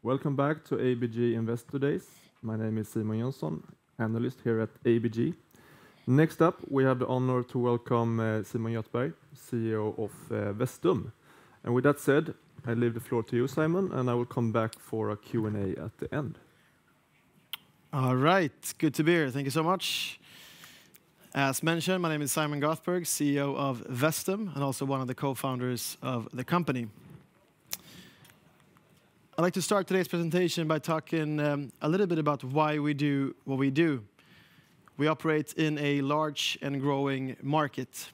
Welcome back to ABG Investor Days. My name is Simon Jönsson, analyst here at ABG. Next up, we have the honor to welcome Simon Göthberg, CEO of Vestum. And with that said, I leave the floor to you, Simon, and I will come back for a Q&A at the end. All right, good to be here. Thank you so much. As mentioned, my name is Simon Göthberg, CEO of Vestum, and also one of the co-founders of the company. I'd like to start today's presentation by talking a little bit about why we do what we do. We operate in a large and growing market,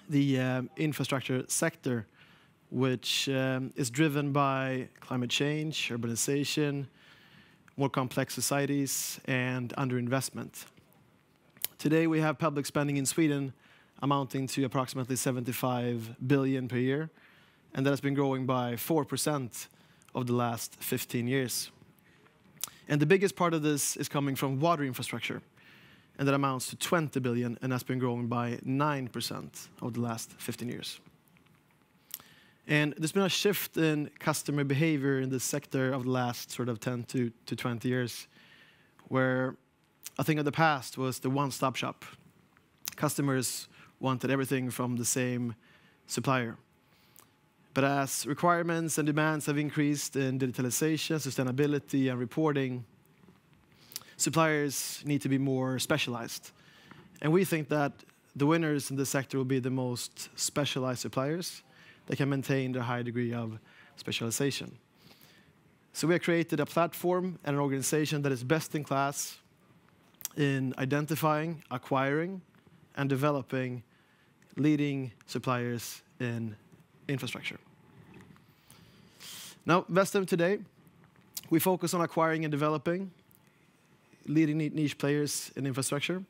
the infrastructure sector, which is driven by climate change, urbanization, more complex societies, and underinvestment. Today we have public spending in Sweden amounting to approximately 75 billion per year, and that has been growing by 4% over the last 15 years. And the biggest part of this is coming from water infrastructure, and that amounts to 20 billion and has been growing by 9% over the last 15 years. And there's been a shift in customer behavior in this sector of the last sort of 10 to 20 years, where I think of the past was the one-stop shop. Customers wanted everything from the same supplier. But as requirements and demands have increased in digitalization, sustainability, and reporting, suppliers need to be more specialized. And we think that the winners in this sector will be the most specialized suppliers that can maintain a high degree of specialization. So we have created a platform and an organization that is best in class in identifying, acquiring, and developing leading suppliers in infrastructure. Now, Vestum today, we focus on acquiring and developing leading niche players in infrastructure.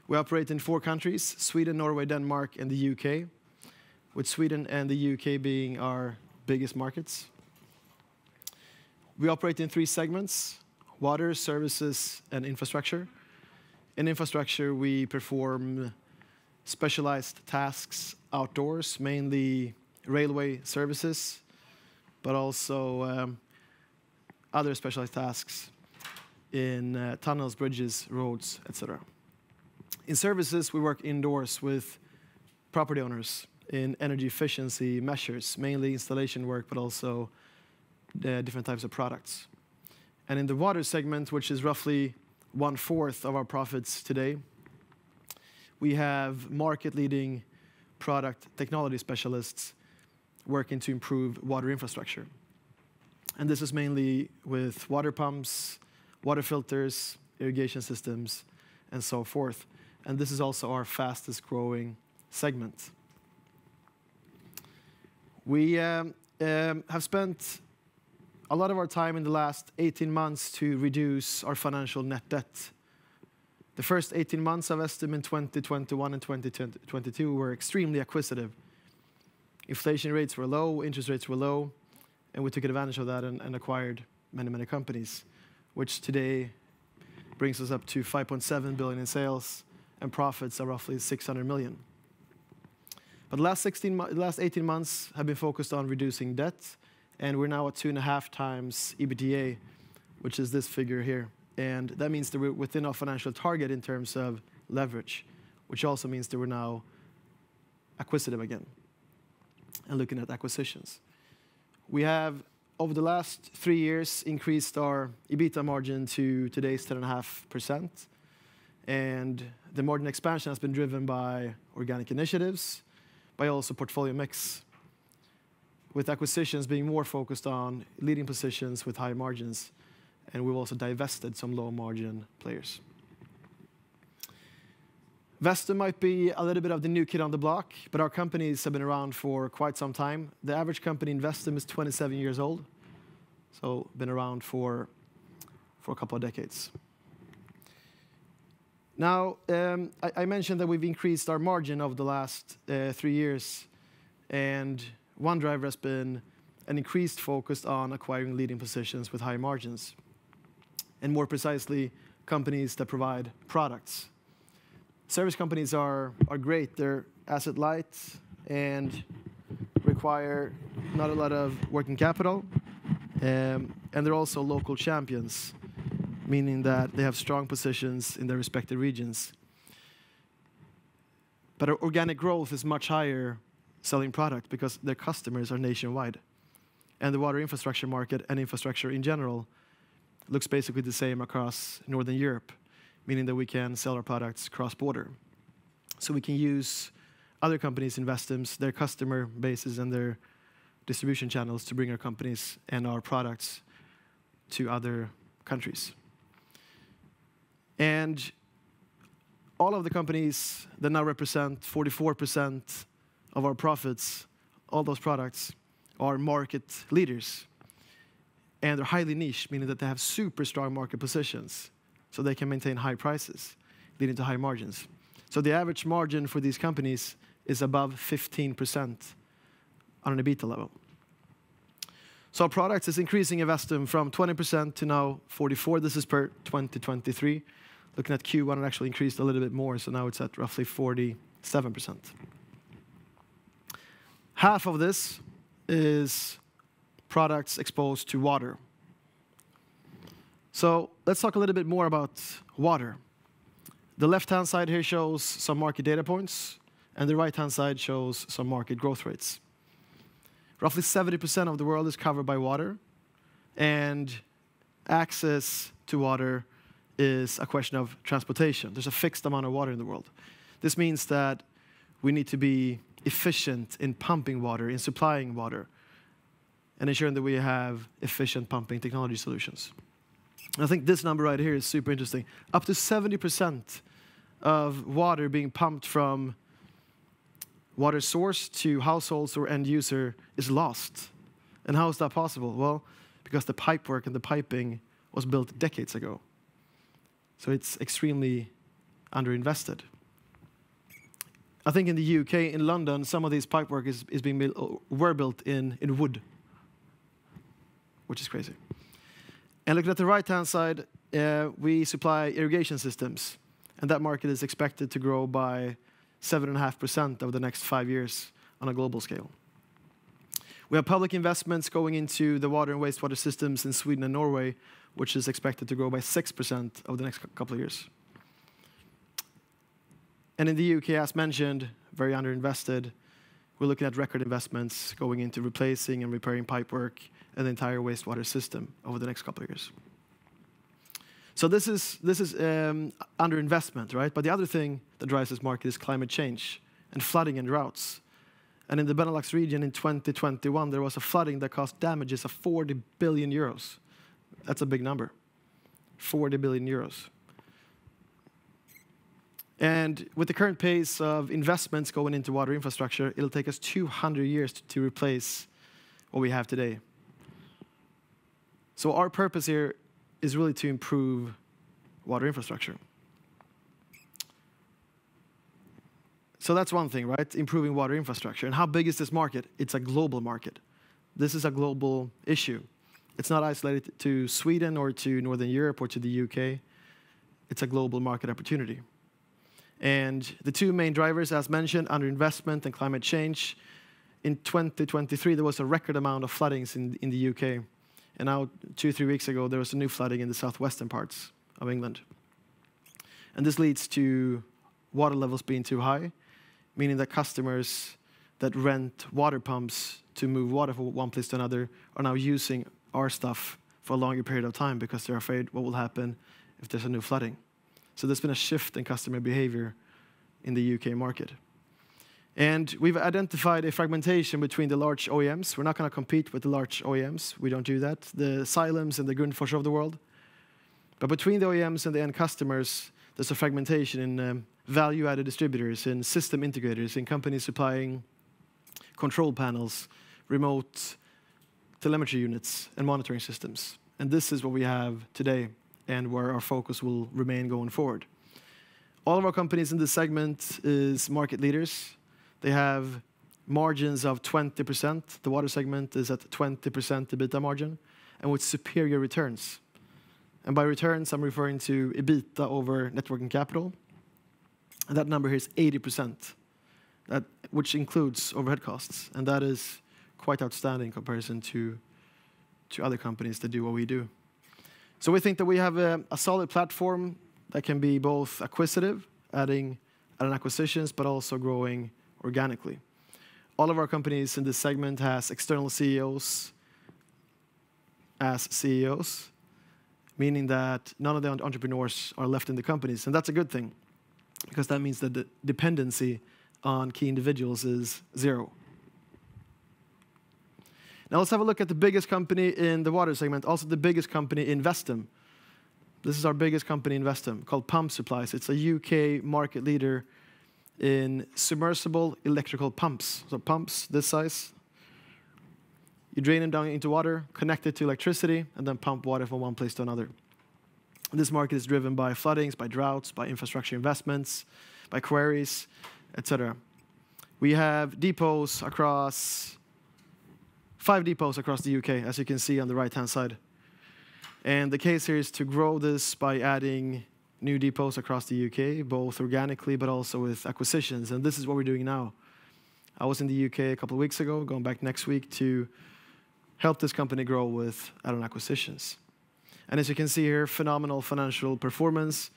We operate in 4 countries, Sweden, Norway, Denmark, and the UK, with Sweden and the UK being our biggest markets. We operate in 3 segments: water, services, and infrastructure. In infrastructure, we perform specialized tasks outdoors, mainly railway services, but also other specialized tasks in tunnels, bridges, roads, etc. In services, we work indoors with property owners in energy efficiency measures, mainly installation work, but also different types of products. And in the water segment, which is roughly 1/4 of our profits today, we have market-leading product technology specialists working to improve water infrastructure. And this is mainly with water pumps, water filters, irrigation systems, and so forth. And this is also our fastest growing segment. We have spent a lot of our time in the last 18 months to reduce our financial net debt. The first 18 months of Vestum in 2021 and 2022 were extremely acquisitive. Inflation rates were low, interest rates were low, and we took advantage of that and acquired many, many companies, which today brings us up to 5.7 billion in sales and profits of roughly 600 million. But the last 18 months have been focused on reducing debt, and we're now at 2.5 times EBITDA, which is this figure here. And that means that we're within our financial target in terms of leverage, which also means that we're now acquisitive again and looking at acquisitions. We have, over the last 3 years, increased our EBITDA margin to today's 10.5%. And the margin expansion has been driven by organic initiatives, by also portfolio mix, with acquisitions being more focused on leading positions with high margins. And we've also divested some low-margin players. Vestum might be a little bit of the new kid on the block, but our companies have been around for quite some time. The average company in Vestum is 27 years old, so been around for a couple of decades. Now, I mentioned that we've increased our margin over the last 3 years, and one driver has been an increased focus on acquiring leading positions with high margins, and more precisely, companies that provide products. Service companies are great. They're asset light and require not a lot of working capital, And they're also local champions, meaning that they have strong positions in their respective regions. But our organic growth is much higher selling product because their customers are nationwide. And the water infrastructure market and infrastructure in general looks basically the same across Northern Europe, meaning that we can sell our products cross-border. So we can use other companies' investments, their customer bases, and their distribution channels to bring our companies and our products to other countries. And all of the companies that now represent 44% of our profits, all those products, are market leaders. And they're highly niche, meaning that they have super strong market positions, so they can maintain high prices, leading to high margins. So the average margin for these companies is above 15% on an EBITDA level. So our products is increasing in Vestum from 20% to now 44%. This is per 2023. Looking at Q1, it actually increased a little bit more, so now it's at roughly 47%. Half of this is products exposed to water. So let's talk a little bit more about water. The left-hand side here shows some market data points, and the right-hand side shows some market growth rates. Roughly 70% of the world is covered by water, and access to water is a question of transportation. There's a fixed amount of water in the world. This means that we need to be efficient in pumping water, in supplying water, and ensuring that we have efficient pumping technology solutions. And I think this number right here is super interesting. Up to 70% of water being pumped from water source to households or end user is lost. And how is that possible? Well, because the pipework and the piping was built decades ago. So it's extremely underinvested. I think in the UK, in London, some of these pipework were built in wood, which is crazy. And looking at the right-hand side, we supply irrigation systems, and that market is expected to grow by 7.5% over the next 5 years on a global scale. We have public investments going into the water and wastewater systems in Sweden and Norway, which is expected to grow by 6% over the next couple of years. And in the UK, as mentioned, very underinvested. We're looking at record investments going into replacing and repairing pipework and the entire wastewater system over the next couple of years. So this is underinvestment, right? But the other thing that drives this market is climate change and flooding and droughts. And in the Benelux region in 2021, there was a flooding that caused damages of 40 billion euros. That's a big number, 40 billion euros. And with the current pace of investments going into water infrastructure, it'll take us 200 years to replace what we have today. So our purpose here is really to improve water infrastructure. So that's one thing, right? Improving water infrastructure. And how big is this market? It's a global market. This is a global issue. It's not isolated to Sweden or to Northern Europe or to the UK. It's a global market opportunity. And the two main drivers, as mentioned, underinvestment and climate change. In 2023, there was a record amount of floodings in the UK. And now, 2-3 weeks ago, there was a new flooding in the southwestern parts of England. And this leads to water levels being too high, meaning that customers that rent water pumps to move water from one place to another are now using our stuff for a longer period of time because they're afraid what will happen if there's a new flooding. So there's been a shift in customer behavior in the UK market. And we've identified a fragmentation between the large OEMs. We're not going to compete with the large OEMs. We don't do that. The Xylems and the Grundfos of the world. But between the OEMs and the end customers, there's a fragmentation in value-added distributors, in system integrators, in companies supplying control panels, remote telemetry units, and monitoring systems. And this is what we have today and where our focus will remain going forward. All of our companies in this segment is market leaders. They have margins of 20%. The water segment is at 20% EBITDA margin, and with superior returns. And by returns, I'm referring to EBITDA over net working capital. And that number here is 80%, which includes overhead costs. And that is quite outstanding in comparison to to other companies that do what we do. So we think that we have a solid platform that can be both acquisitive, adding acquisitions, but also growing organically. All of our companies in this segment has external CEOs as CEOs, meaning that none of the entrepreneurs are left in the companies. And that's a good thing, because that means that the dependency on key individuals is zero. Now let's have a look at the biggest company in the water segment, also the biggest company in Vestum. This is our biggest company in Vestum, called Pump Supplies. It's a UK market leader in submersible electrical pumps. So pumps this size. You drain them down into water, connect it to electricity, and then pump water from one place to another. This market is driven by floodings, by droughts, by infrastructure investments, by quarries, etc. We have depots across 5 depots across the UK, as you can see on the right-hand side. And the case here is to grow this by adding new depots across the UK, both organically but also with acquisitions. And this is what we're doing now. I was in the UK a couple of weeks ago, going back next week to help this company grow with add-on acquisitions. And as you can see here, phenomenal financial performance.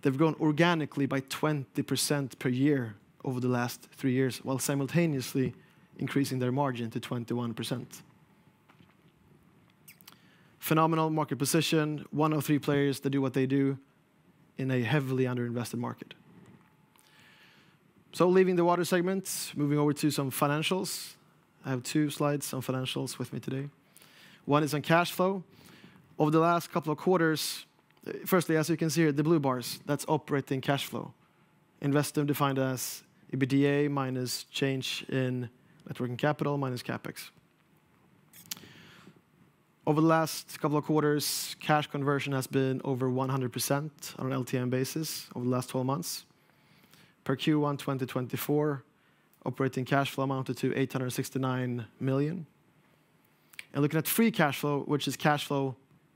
They've grown organically by 20% per year over the last 3 years, while simultaneously increasing their margin to 21%. Phenomenal market position, 1 of 3 players that do what they do in a heavily underinvested market. So leaving the water segment, moving over to some financials. I have 2 slides on financials with me today. One is on cash flow. Over the last couple of quarters, firstly, as you can see here, the blue bars, that's operating cash flow. Vestum defined as EBITDA minus change in net working capital minus capex. Over the last couple of quarters, cash conversion has been over 100% on an LTM basis over the last 12 months. Per Q1 2024, operating cash flow amounted to 869 million. And looking at free cash flow, which is cash flow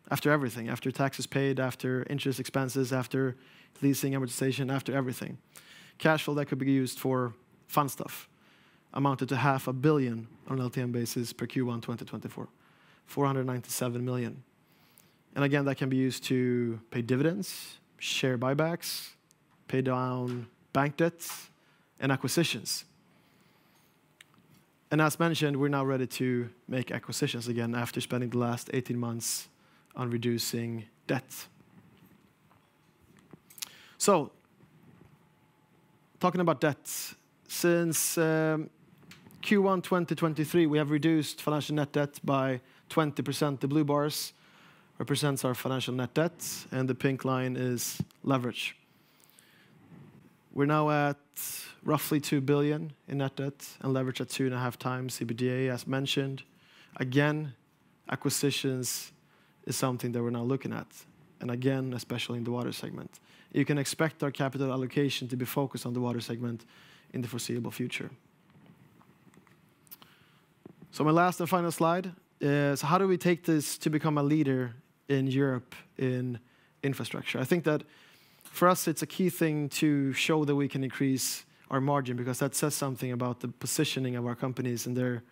after everything, after taxes paid, after interest expenses, after leasing amortization, after everything. Cash flow that could be used for fun stuff amounted to 500 million on an LTM basis per Q1 2024. 497 million. And again, that can be used to pay dividends, share buybacks, pay down bank debts, and acquisitions. And as mentioned, we're now ready to make acquisitions again after spending the last 18 months on reducing debt. So, talking about debt, since Q1 2023, we have reduced financial net debt by 20%. The blue bars represents our financial net debt, and the pink line is leverage. We're now at roughly 2 billion in net debt and leverage at 2.5 times EBITDA, as mentioned. Again, acquisitions is something that we're now looking at, and again, especially in the water segment. You can expect our capital allocation to be focused on the water segment in the foreseeable future. So my last and final slide is, how do we take this to become a leader in Europe in infrastructure? I think that for us, it's a key thing to show that we can increase our margin, because that says something about the positioning of our companies and their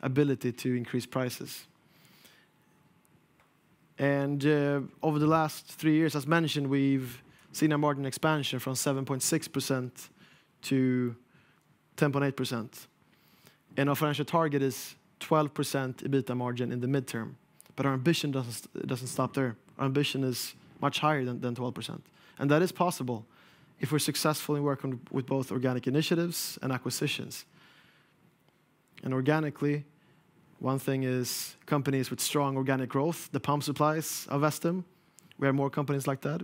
ability to increase prices. And over the last 3 years, as mentioned, we've seen a margin expansion from 7.6% to 10.8%. And our financial target is 12% EBITDA margin in the midterm. But our ambition doesn't stop there. Our ambition is much higher than 12%. And that is possible if we're successful in working with both organic initiatives and acquisitions. And organically, one thing is companies with strong organic growth, the Pump Supplies of Vestum. We have more companies like that.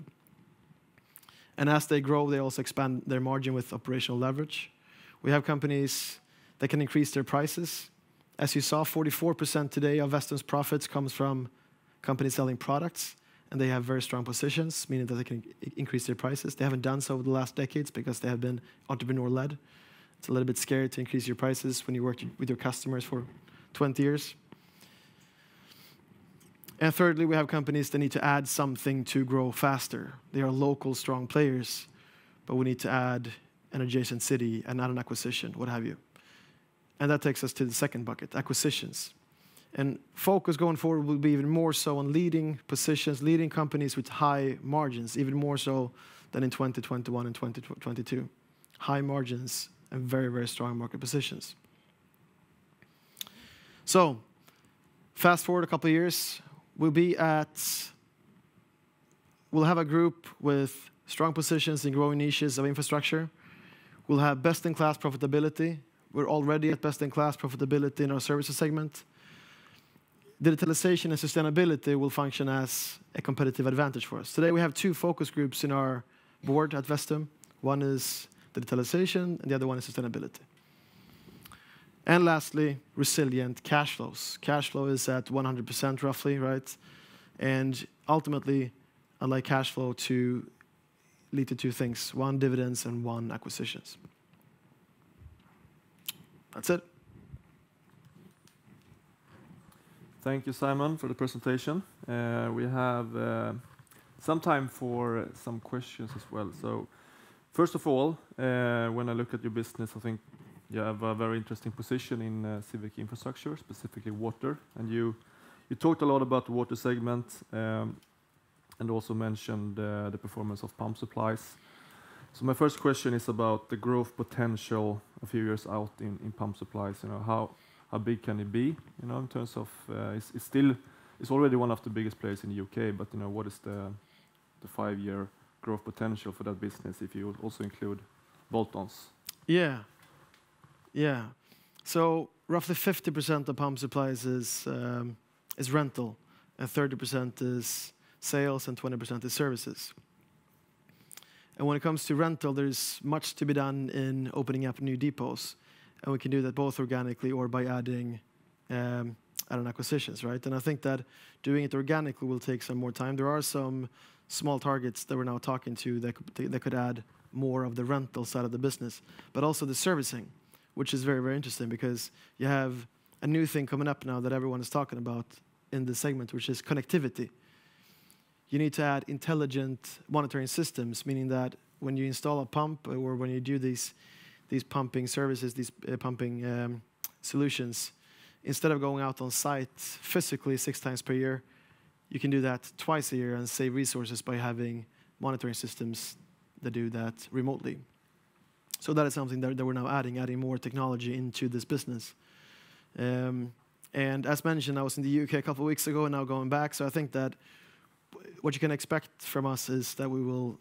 And as they grow, they also expand their margin with operational leverage. We have companies that can increase their prices. As you saw, 44% today of Vestum's profits comes from companies selling products, and they have very strong positions, meaning that they can increase their prices. They haven't done so over the last decades because they have been entrepreneur-led. It's a little bit scary to increase your prices when you work with your customers for 20 years. And thirdly, we have companies that need to add something to grow faster. They are local, strong players, but we need to add an adjacent city and add an acquisition, what have you. And that takes us to the second bucket, acquisitions. And focus going forward will be even more so on leading positions, leading companies with high margins, even more so than in 2021 and 2022. High margins and very, very strong market positions. So, fast forward a couple of years, we'll have a group with strong positions in growing niches of infrastructure. We'll have best-in-class profitability. We're already at best-in-class profitability in our services segment. Digitalization and sustainability will function as a competitive advantage for us. Today we have two focus groups in our board at Vestum. One is digitalization and the other one is sustainability. And lastly, resilient cash flows. Cash flow is at 100% roughly, right? And ultimately, I'd like cash flow to lead to two things. One, dividends, and one, acquisitions. That's it. Thank you, Simon, for the presentation. We have some time for some questions as well. So, first of all, when I look at your business, I think you have a very interesting position in civic infrastructure, specifically water. And you talked a lot about the water segment and also mentioned the performance of pump supplies. So my first question is about the growth potential a few years out in pump supplies. You know, how big can it be? You know, in terms of it's already one of the biggest players in the UK. But you know, what is the 5-year growth potential for that business if you also include bolt-ons? Yeah. So roughly 50% of pump supplies is rental, and 30% is sales, and 20% is services. And when it comes to rental, there's much to be done in opening up new depots, and we can do that both organically or by adding add-on acquisitions, right? And I think that doing it organically will take some more time. There are some small targets that we're now talking to that could add more of the rental side of the business, but also the servicing, which is very, very interesting because you have a new thing coming up now that everyone is talking about in the segment, which is connectivity. You need to add intelligent monitoring systems, meaning that when you install a pump or when you do these pumping services, these pumping solutions, instead of going out on site physically 6 times per year, you can do that twice a year and save resources by having monitoring systems that do that remotely. So that is something that we're now adding more technology into this business. And as mentioned, I was in the UK a couple of weeks ago and now going back. So I think that what you can expect from us is that we will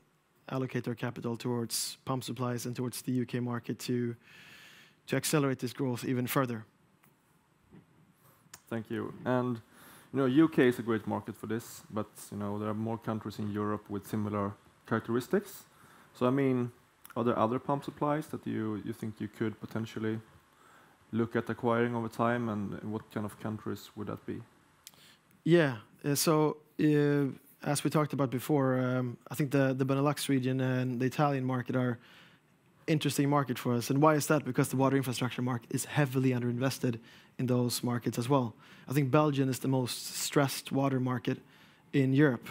allocate our capital towards pump supplies and towards the UK market to accelerate this growth even further. Thank you. And you know, UK is a great market for this, but you know, there are more countries in Europe with similar characteristics. So I mean, are there other pump supplies that you think you could potentially look at acquiring over time, and what kind of countries would that be? Yeah. So as we talked about before, I think the Benelux region and the Italian market are interesting market for us. And why is that? Because the water infrastructure market is heavily underinvested in those markets as well. I think Belgium is the most stressed water market in Europe.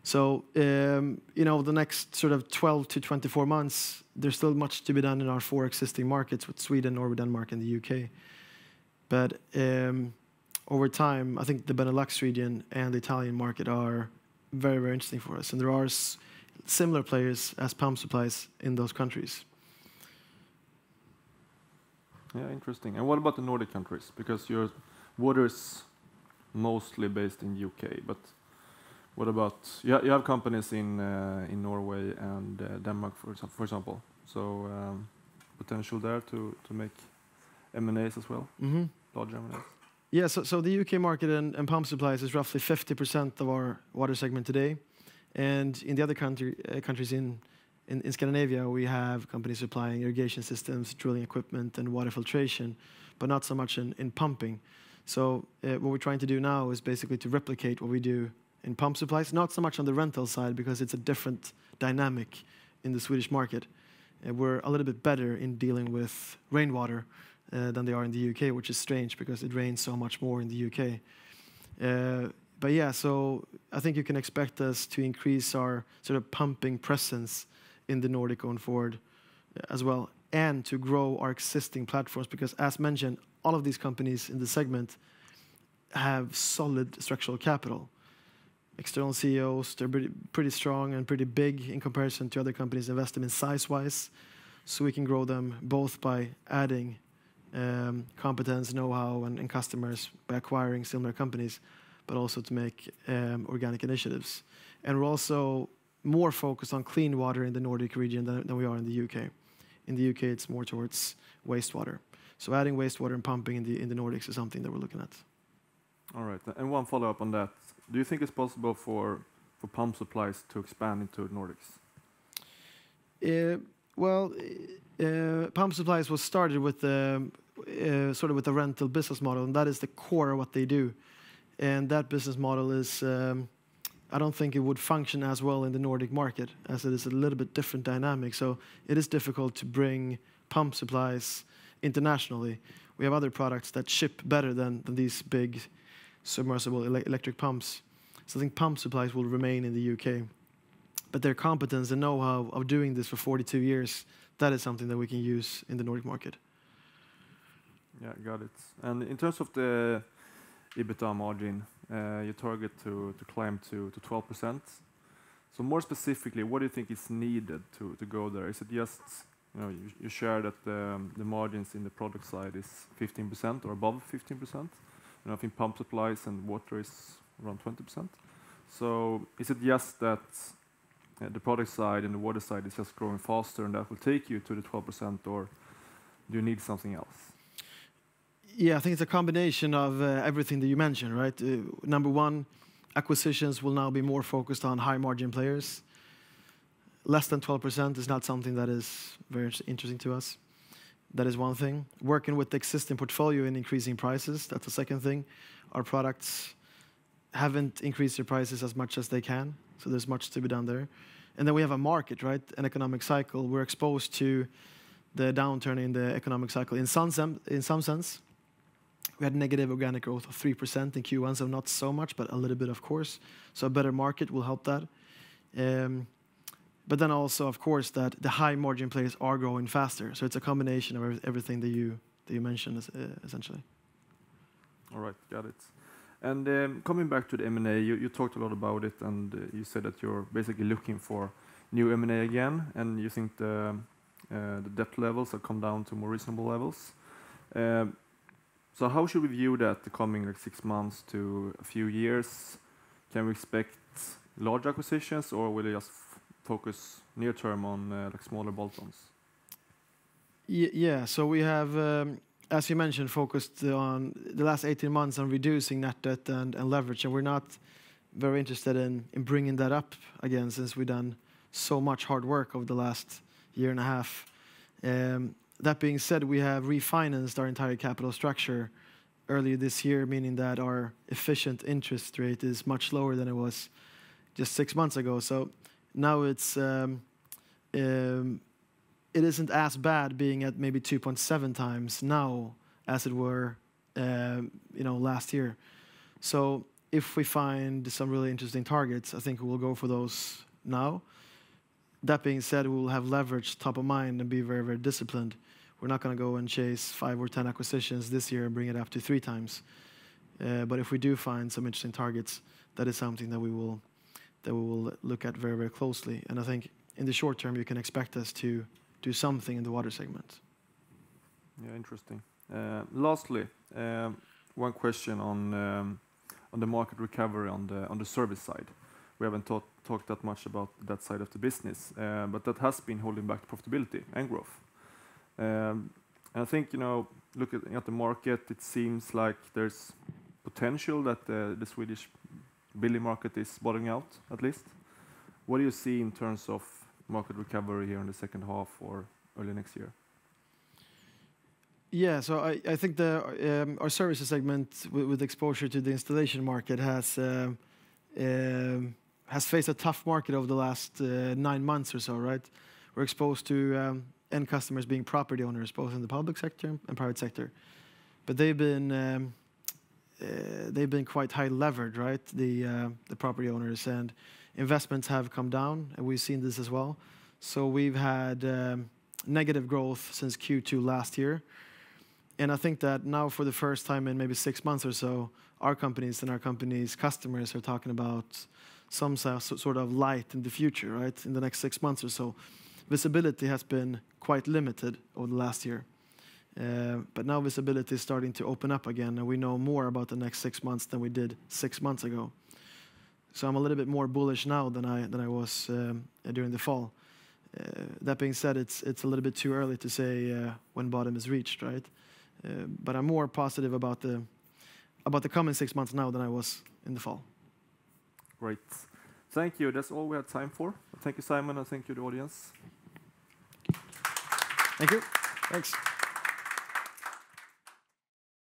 So, you know, the next sort of 12 to 24 months, there's still much to be done in our 4 existing markets with Sweden, Norway, Denmark, and the UK. But over time, I think the Benelux region and the Italian market are very, very interesting for us. And there are similar players as pump supplies in those countries. Yeah, interesting. And what about the Nordic countries? Because your water is mostly based in UK, but what about you have companies in Norway and Denmark, for example. So potential there to make M&As as well, large M&As. Yeah, so the UK market and pump supplies is roughly 50% of our water segment today. And in the other countries in Scandinavia, we have companies supplying irrigation systems, drilling equipment, and water filtration, but not so much in pumping. So what we're trying to do now is basically to replicate what we do in pump supplies, not so much on the rental side because it's a different dynamic in the Swedish market. We're a little bit better in dealing with rainwater than they are in the UK, which is strange because it rains so much more in the UK. But yeah, so I think you can expect us to increase our sort of pumping presence in the Nordic going forward as well, and to grow our existing platforms because, as mentioned, all of these companies in the segment, have solid structural capital. External CEOs, they're pretty strong and pretty big in comparison to other companies in Vestum in size-wise. So we can grow them both by adding competence, know-how, and customers by acquiring similar companies, but also to make organic initiatives. And we're also more focused on clean water in the Nordic region than we are in the UK. In the UK, it's more towards wastewater. So adding wastewater and pumping in the Nordics is something that we're looking at. All right. And one follow-up on that. Do you think it's possible for pump supplies to expand into the Nordics? Pump supplies was started with sort of with the rental business model, and that is the core of what they do. And that business model is, I don't think it would function as well in the Nordic market, as it is a little bit different dynamic. So it is difficult to bring pump supplies internationally. We have other products that ship better than these big submersible electric pumps. So I think pump supplies will remain in the UK. But their competence and know-how of doing this for 42 years, that is something that we can use in the Nordic market. Yeah, got it. And in terms of the EBITDA margin, you target to climb to 12%. So more specifically, what do you think is needed to go there? Is it just, you share that the margins in the product side is 15% or above 15%? I think pump supplies and water is around 20%. So is it just that the product side and the water side is just growing faster and that will take you to the 12%, or do you need something else? Yeah, I think it's a combination of everything that you mentioned, right? Number one, acquisitions will now be more focused on high margin players. Less than 12% is not something that is very interesting to us. That is one thing. Working with the existing portfolio and increasing prices, that's the second thing. Our products haven't increased their prices as much as they can, so there's much to be done there. And then we have a market, right? An economic cycle. We're exposed to the downturn in the economic cycle. In some sense, we had negative organic growth of 3% in Q1, so not so much, but a little bit, of course. So a better market will help that. But then also, of course, that the high margin players are growing faster. So it's a combination of everything that you mentioned, essentially. All right, got it. And coming back to the M&A, you talked a lot about it, and you said that you're basically looking for new M&A again, and you think the debt levels have come down to more reasonable levels. So how should we view that the coming 6 months to a few years? Can we expect large acquisitions, or will you just focus near term on smaller bolt-ons? Yeah, so we have, as you mentioned, focused on the last 18 months on reducing net debt and leverage, and we're not very interested in bringing that up again, since we've done so much hard work over the last year and a half. That being said, we have refinanced our entire capital structure earlier this year, meaning that our efficient interest rate is much lower than it was just 6 months ago. So now it isn't as bad being at maybe 2.7 times now as it were, last year. So if we find some really interesting targets, I think we'll go for those now. That being said, we will have leverage top of mind and be very, very disciplined. We're not going to go and chase 5 or 10 acquisitions this year and bring it up to 3 times. But if we do find some interesting targets, that is something that we will look at very, very closely. And I think in the short term, you can expect us to do something in the water segment. Yeah, interesting. Lastly, one question on the market recovery on the service side. We haven't talked that much about that side of the business, but that has been holding back profitability and growth. And I think, looking at the market, it seems like there's potential that the Swedish building market is bottoming out, at least. What do you see in terms of market recovery here in the second half or early next year? Yeah, so I think our services segment with exposure to the installation market has faced a tough market over the last 9 months or so, right? We're exposed to end customers being property owners, both in the public sector and private sector. But they've been quite high levered, right? The property owners, and investments have come down, and we've seen this as well. So we've had negative growth since Q2 last year. And I think that now for the first time in maybe 6 months or so, our companies and our companies' customers are talking about some sort of light in the future, right? In the next 6 months or so. Visibility has been quite limited over the last year. But now visibility is starting to open up again, and we know more about the next 6 months than we did 6 months ago. So I'm a little bit more bullish now than I was during the fall. That being said, it's a little bit too early to say when bottom is reached, right? But I'm more positive about the coming 6 months now than I was in the fall. Great. Thank you. That's all we have time for. Thank you, Simon, and thank you, the audience. Thank you. Thanks.